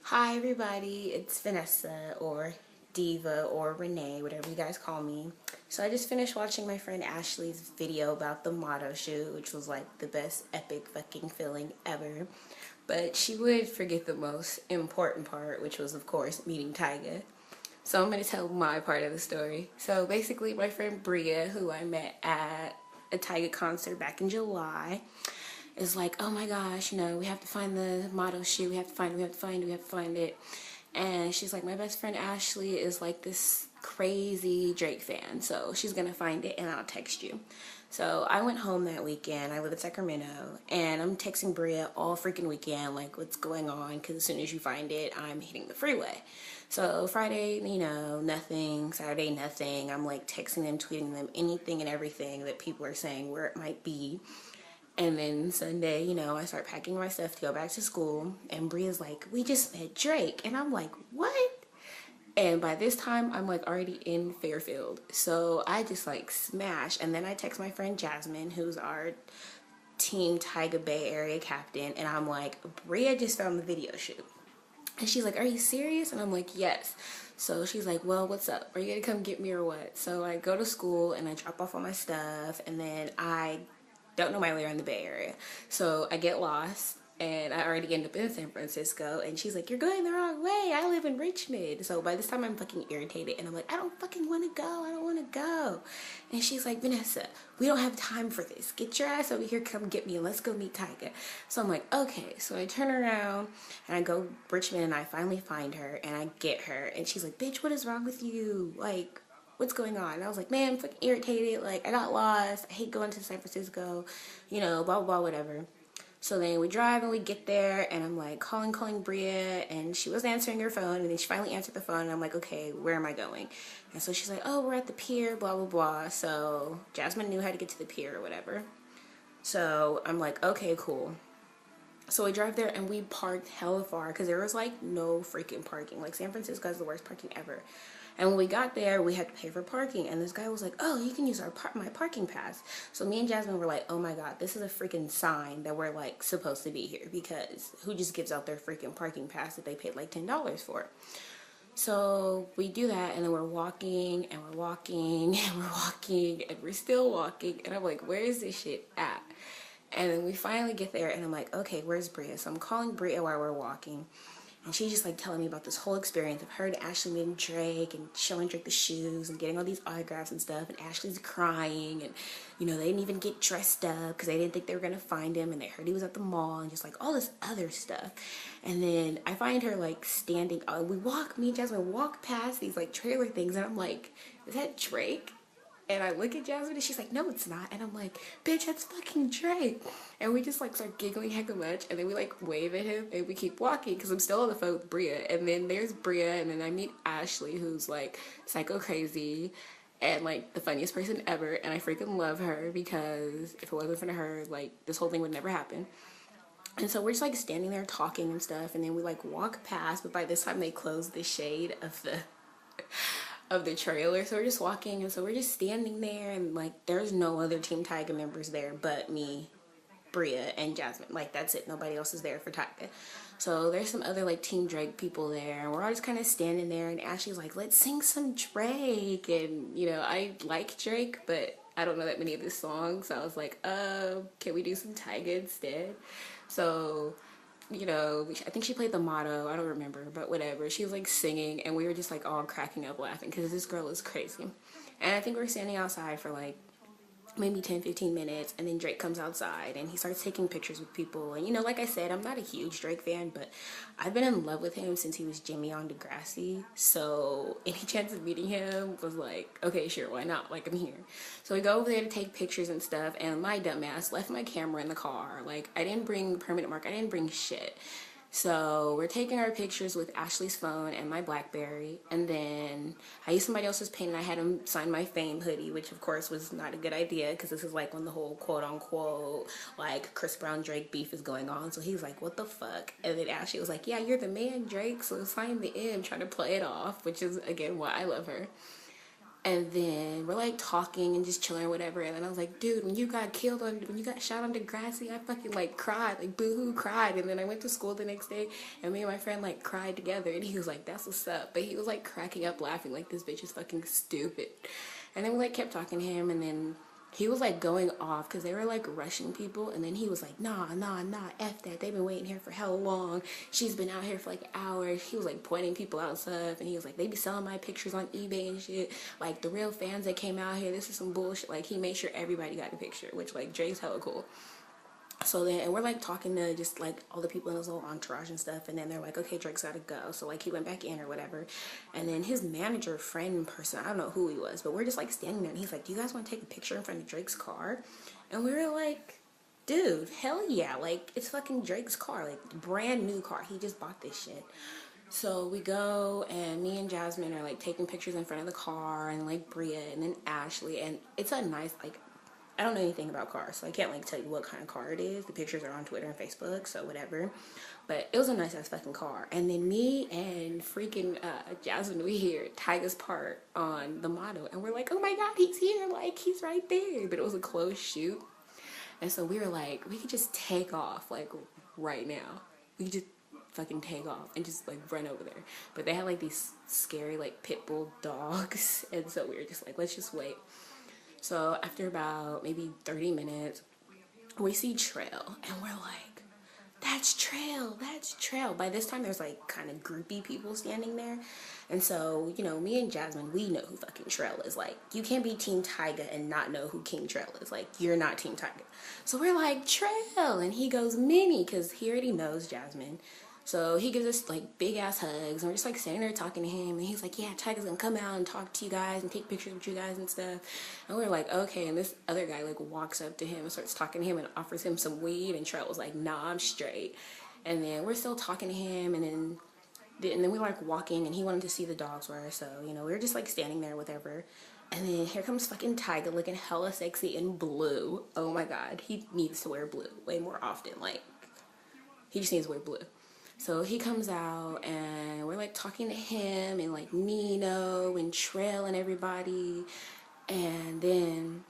Hi everybody, it's Vanessa or Diva or Renee, whatever you guys call me. So I just finished watching my friend Ashley's video about the motto shoot, which was like the best epic fucking feeling ever. But she would forget the most important part, which was of course meeting Tyga. So I'm going to tell my part of the story. So basically my friend Bria, who I met at a Tyga concert back in July, is like, oh my gosh, we have to find the motto shoot, we have to find it, we have to find it, we have to find it. And she's like, my best friend Ashley is like this crazy Drake fan, so she's gonna find it and I'll text you. So I went home that weekend. I live in Sacramento, and I'm texting Bria all freaking weekend, like, what's going on, because as soon as you find it, I'm hitting the freeway. So Friday, nothing. Saturday, nothing. I'm like texting them, tweeting them, anything and everything that people are saying where it might be. And then Sunday, I start packing my stuff to go back to school. And Bria's like, we just met Drake. And I'm like, what? And by this time, I'm like already in Fairfield. So I just like smash. And then I text my friend Jasmine, who's our Teamtyga Bay Area captain. And I'm like, Bria just found the video shoot. And she's like, are you serious? And I'm like, yes. So she's like, well, what's up? Are you gonna come get me or what? So I go to school and I drop off all my stuff. And then I don't know my way around the Bay Area. So I get lost and I already end up in San Francisco, and she's like, you're going the wrong way. I live in Richmond. So by this time I'm fucking irritated and I'm like, I don't fucking want to go. I don't want to go. And she's like, Vanessa, we don't have time for this. Get your ass over here, come get me, and let's go meet Tyga. So I'm like, okay. So I turn around and I go Richmond, and I finally find her and I get her, and she's like, bitch, what is wrong with you? Like, what's going on? And I was like, man, I'm fucking irritated. Like, I got lost. I hate going to San Francisco, blah, blah, blah, whatever. So then we drive and we get there, and I'm like calling Bria, and she wasn't answering her phone, and then she finally answered the phone, and I'm like, okay, where am I going? And so she's like, oh, we're at the pier, blah, blah, blah. So Jasmine knew how to get to the pier or whatever. So I'm like, okay, cool. So we drive there and we parked hella far because there was like no freaking parking. Like, San Francisco has the worst parking ever. And when we got there, we had to pay for parking. And this guy was like, oh, you can use my parking pass. So me and Jasmine were like, oh my God, this is a freaking sign that we're like supposed to be here, because who just gives out their freaking parking pass that they paid like $10 for? So we do that, and then we're walking and we're walking and we're walking and we're still walking. And I'm like, where is this shit at? And then we finally get there, and I'm like, okay, where's Bria? So I'm calling Bria while we're walking. And she's just like telling me about this whole experience of her and Ashley meeting Drake and showing Drake the shoes and getting all these autographs and stuff. And Ashley's crying, and they didn't even get dressed up because they didn't think they were gonna find him, and they heard he was at the mall, and just like all this other stuff. And then I find her like standing. Me and Jasmine walk past these like trailer things, and I'm like, is that Drake? And I look at Jasmine and she's like, no, it's not. And I'm like, bitch, that's fucking Drake. And we just like start giggling hecka much. And then we like wave at him and we keep walking because I'm still on the phone with Bria. And then there's Bria, and then I meet Ashley, who's like psycho crazy and like the funniest person ever. And I freaking love her, because if it wasn't for her, like this whole thing would never happen. And so we're just like standing there talking and stuff. And then we like walk past, but by this time they closed the shade of the trailer. So we're just walking, and so we're just standing there, and like there's no other Teamtyga members there but me, Bria, and Jasmine. Like, that's it. Nobody else is there for Tyga. So there's some other like Team Drake people there, and we're all just kind of standing there, and Ashley's like, let's sing some Drake. And I like Drake, but I don't know that many of his songs. So I was like, can we do some Tyga instead? So I think she played the motto, I don't remember, but whatever. She was like singing, and we were just like all cracking up laughing because this girl is crazy. And I think we were standing outside for like maybe 10-15 minutes, and then Drake comes outside and he starts taking pictures with people. And like I said, I'm not a huge Drake fan, but I've been in love with him since he was Jimmy on Degrassi. So any chance of meeting him was like, okay, sure, why not? Like, I'm here. So we go over there to take pictures and stuff, and my dumbass left my camera in the car. Like, I didn't bring permanent mark, I didn't bring shit. So we're taking our pictures with Ashley's phone and my BlackBerry, and then I used somebody else's pen, and I had him sign my Fame hoodie, which of course was not a good idea because this is like when the whole quote-unquote like Chris Brown Drake beef is going on. So he's like, what the fuck? And then Ashley was like, yeah, you're the man, Drake, so sign the M, trying to play it off, which is again why I love her. And then we're like talking and just chilling or whatever. And then I was like, dude, when you got shot on Degrassi, I fucking like cried, like boohoo cried. And then I went to school the next day and me and my friend like cried together. And he was like, that's what's up. But he was like cracking up laughing like this bitch is fucking stupid. And then we like kept talking to him, and then he was like going off because they were like rushing people, and then he was like, nah, F that, they've been waiting here for hell long, she's been out here for like hours. He was like pointing people out and stuff, and he was like, they be selling my pictures on eBay and shit, like the real fans that came out here, this is some bullshit. Like he made sure everybody got the picture, which like Drake's hella cool. So then, and we're like talking to just like all the people in his little entourage and stuff, and then they're like, okay, Drake's gotta go. So like he went back in or whatever, and then his manager, friend, person, I don't know who he was, but we're just like standing there, and he's like, do you guys want to take a picture in front of Drake's car? And we were like, dude, hell yeah, like it's fucking Drake's car, like brand new car, he just bought this shit. So we go, and me and Jasmine are like taking pictures in front of the car, and like Bria, and then Ashley, and it's a nice, like, I don't know anything about cars, so I can't like tell you what kind of car it is. The pictures are on Twitter and Facebook, so whatever. But it was a nice ass fucking car. And then me and freaking Jasmine, we hear Tyga's part on the motto, and we're like, oh my god, he's here, like he's right there. But it was a closed shoot, and so we were like, we could just take off like right now. We could just fucking take off and just like run over there. But they had like these scary like pit bull dogs, and so we were just like, let's just wait. So after about maybe 30 minutes, we see Trail, and we're like, that's Trail, that's Trail. By this time, there's like kind of groupie people standing there. And so, you know, me and Jasmine, we know who fucking Trail is. Like, you can't be Team Tyga and not know who King Trail is. Like, you're not Team Tyga. So we're like, Trail, and he goes, Minnie, because he already knows Jasmine. So he gives us like big ass hugs, and we're just like standing there talking to him, and he's like, yeah, Tyga's gonna come out and talk to you guys and take pictures with you guys and stuff. And we're like, okay. And this other guy like walks up to him and starts talking to him and offers him some weed, and Trell was like, nah, I'm straight. And then we're still talking to him, and then we were like walking, and he wanted to see the dogs were, so you know, we were just like standing there, whatever. And then here comes fucking Tyga looking hella sexy in blue. Oh my god, he needs to wear blue way more often. Like, he just needs to wear blue. So he comes out, and we're like talking to him and like Nino and Trail and everybody, and then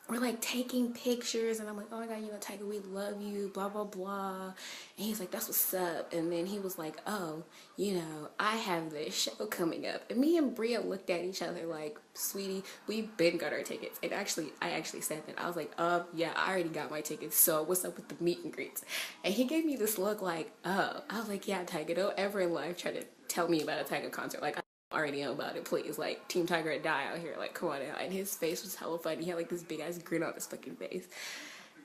we're like taking pictures, and I'm like, oh my god, you know, Tyga, we love you, blah blah blah. And he's like, that's what's up. And then he was like, oh, you know, I have this show coming up. And me and Bria looked at each other like, sweetie, we've been got our tickets. And I actually said that. I was like, yeah, I already got my tickets, so what's up with the meet and greets? And he gave me this look like, oh. I was like, yeah, Tyga, don't ever in life try to tell me about a Tyga concert. Like, already know about it, please. Like, Team Tyga or die out here. Like, come on now. And his face was hella funny. He had like this big ass grin on his fucking face.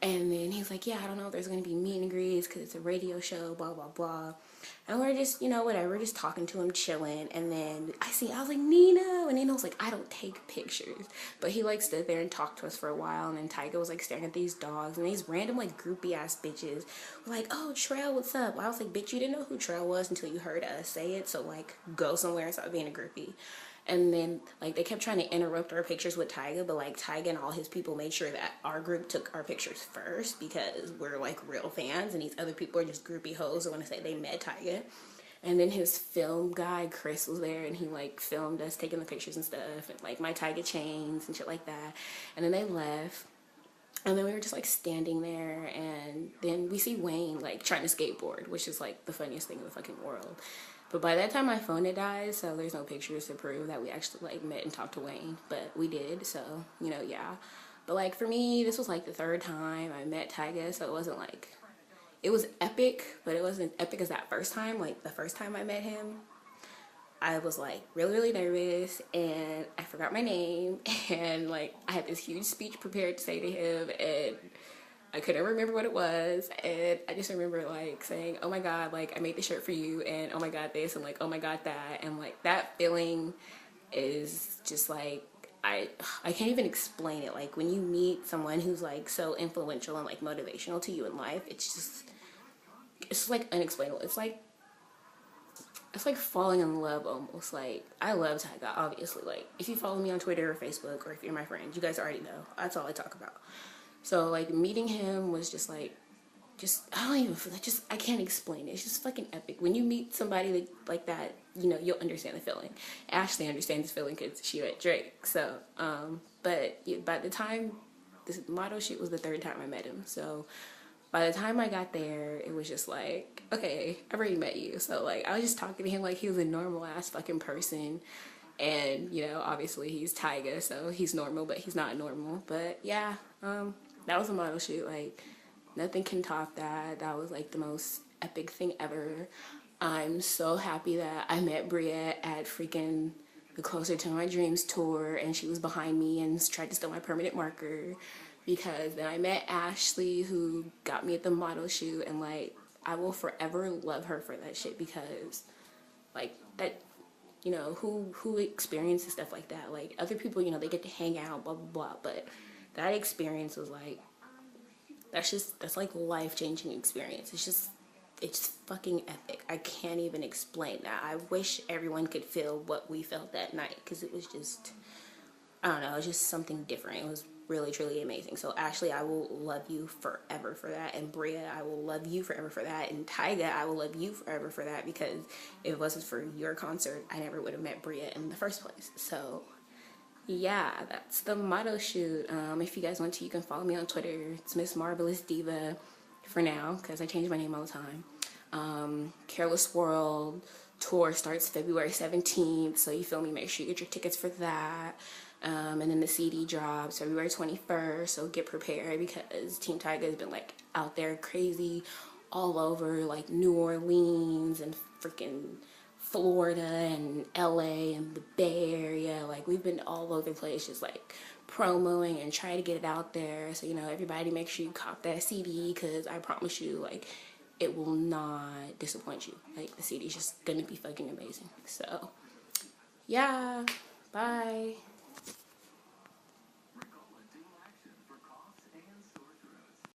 And then he's like, yeah, I don't know if there's gonna be meet and greets because it's a radio show, blah blah blah. And we're just, you know, whatever, we're just talking to him, chilling. And then I was like, Nino, and Nino was like, I don't take pictures. But he like stood there and talked to us for a while, and then Tyga was like staring at these dogs, and these random like groupie ass bitches were like, oh, Trail, what's up? I was like, bitch, you didn't know who Trail was until you heard us say it, so like go somewhere and stop being a groupie. And then like they kept trying to interrupt our pictures with Tyga, but like Tyga and all his people made sure that our group took our pictures first because we're like real fans, and these other people are just groupie hoes who want to say they met Tyga. And then his film guy Chris was there, and he like filmed us taking the pictures and stuff, and like my Tyga chains and shit like that. And then they left, and then we were just like standing there, and then we see Wayne like trying to skateboard, which is like the funniest thing in the fucking world. But by that time my phone had died, so there's no pictures to prove that we actually like met and talked to Wayne, but we did, so you know, yeah. But like for me, this was like the third time I met Tyga, so it wasn't like, it was epic, but it wasn't epic as that first time. Like the first time I met him, I was like really nervous, and I forgot my name, and like I had this huge speech prepared to say to him, and I couldn't remember what it was, and I just remember like saying, oh my god, like I made the shirt for you, and oh my god this, and like oh my god that, and like that feeling is just like, I can't even explain it. Like when you meet someone who's like so influential and like motivational to you in life, it's like unexplainable. It's like falling in love almost. Like I love Tyga, obviously. Like if you follow me on Twitter or Facebook, or if you're my friend, you guys already know. That's all I talk about. So like meeting him was just like I don't even feel that, I can't explain it. It's just fucking epic. When you meet somebody like that, you know, you'll understand the feeling. Ashley understands this feeling because she met Drake. So, but yeah, by the time, this model shoot was the third time I met him. So by the time I got there, it was just like, okay, I already met you. So like, I was just talking to him like he was a normal ass fucking person. And, you know, obviously he's Tyga, so he's normal, but he's not normal. But yeah, that was a model shoot. Like, nothing can top that. That was like the most epic thing ever. I'm so happy that I met Bria at freaking the Closer to My Dreams tour, and she was behind me and tried to steal my permanent marker. Because then I met Ashley, who got me at the model shoot, and like, I will forever love her for that shit, because like that, you know, who experiences stuff like that? Like, other people, you know, they get to hang out, blah, blah, blah. But that experience was like, that's like life-changing experience. It's fucking epic. I can't even explain that. I wish everyone could feel what we felt that night, because it was just, I don't know, it was just something different. It was really, truly amazing. So Ashley, I will love you forever for that. And Bria, I will love you forever for that. And Tyga, I will love you forever for that, because if it wasn't for your concert, I never would have met Bria in the first place. So yeah, that's the model shoot. If you guys want to, you can follow me on Twitter. It's Miss Marvelous Diva for now, because I change my name all the time. Careless World tour starts February 17th, so you feel me, make sure you get your tickets for that. And then the CD drops February 21st, so get prepared, because Teamtyga has been like out there crazy all over, like New Orleans and freaking Florida and LA and the Bay Area. Like, we've been all over the place, just like promoing and trying to get it out there. So, you know, everybody make sure you cop that CD, because I promise you, like, it will not disappoint you. Like, the CD is just gonna be fucking amazing. So yeah, bye.